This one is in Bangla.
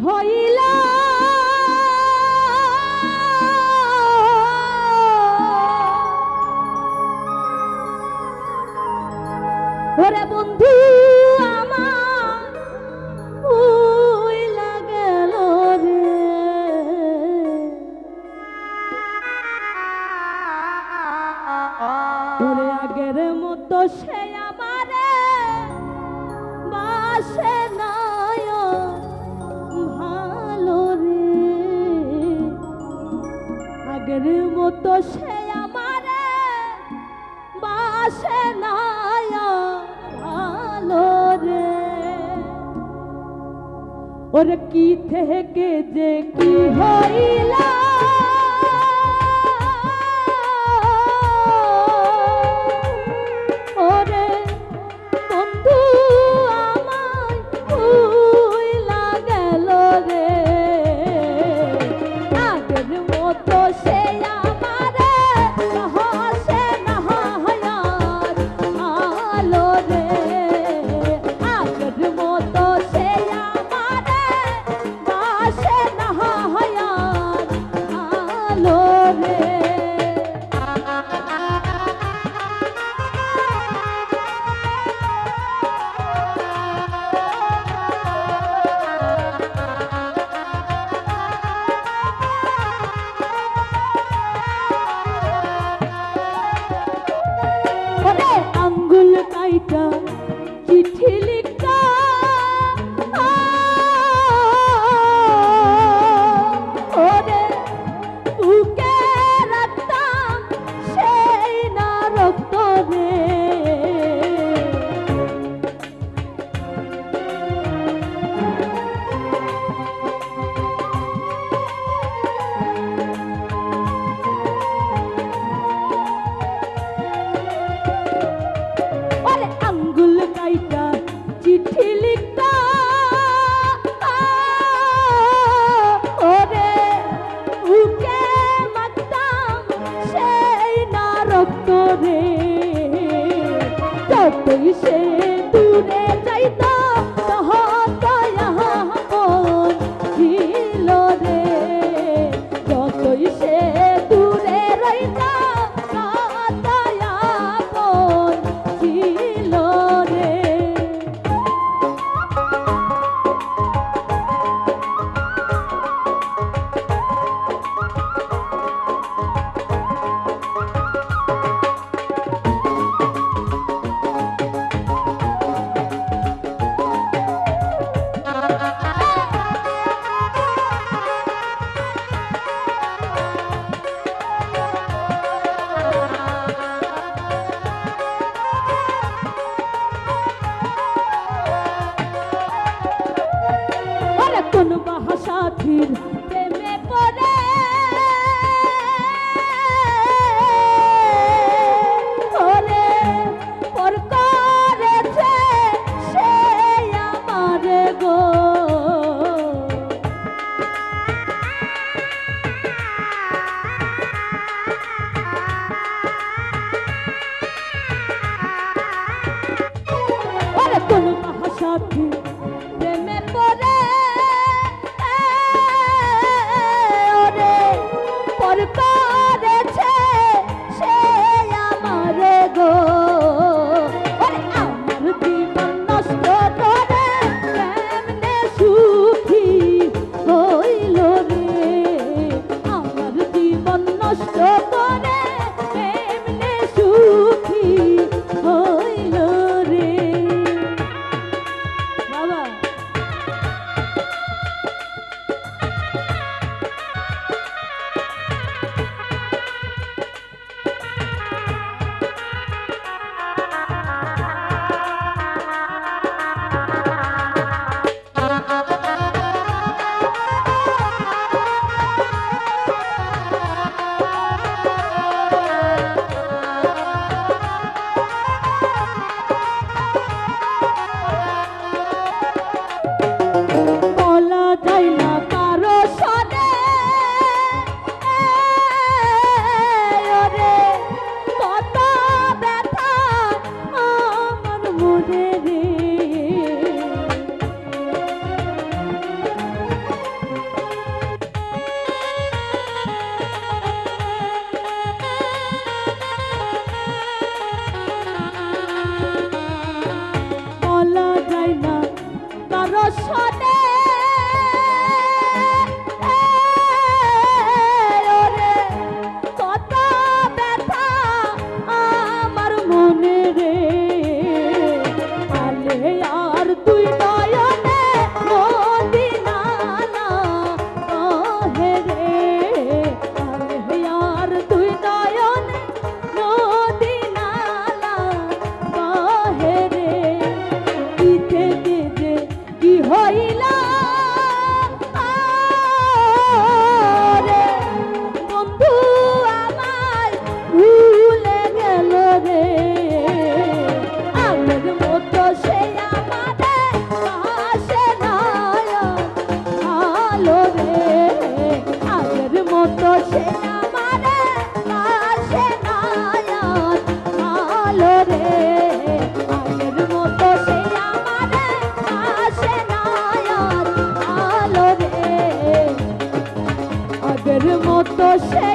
হইলা ওরে বন্ধু আমার ভুইলা গেল রে ওরে আগের মতো সে আমারে বাসে নাই ভালো রে আগের মতো সে আমারে বাসে নাই ভালো রে ওরে কি থেকে যে কি হইলা আঙ্গুল কাইটা চিঠি লিখা ওরে বুকে রাখতাম সেই না রক্ত রে চিঠি লিখতা ওরে বুকে মাখতাম সেই না রক্ত রে যতই সে দূরে যাইত ছিল রে যতই সে দূরে রইত ছিল রে কোন বাহাসাথীর প্রেমে পড়ে ওরে পর করেছে সে আমার গো ওরে কোন বাহাসাথীর প্রেমে পড়ে ছনে ওরে কত ব্যথা আমার মনে রে আলে আর তুই নয়নে মদিনালা কহে রে আলে আর তুই নয়নে মদিনালা কহে রে কি থেকে যে কি হইলা রে বন্ধু আমায় ভুলে গেল রে আগের মতো সে আমারে আসে না ভালো রে আগের মতো সে আমারে আসে না ভালো রে আগের মতো সে আমারে আসে না ভালো রে আগের মতো সে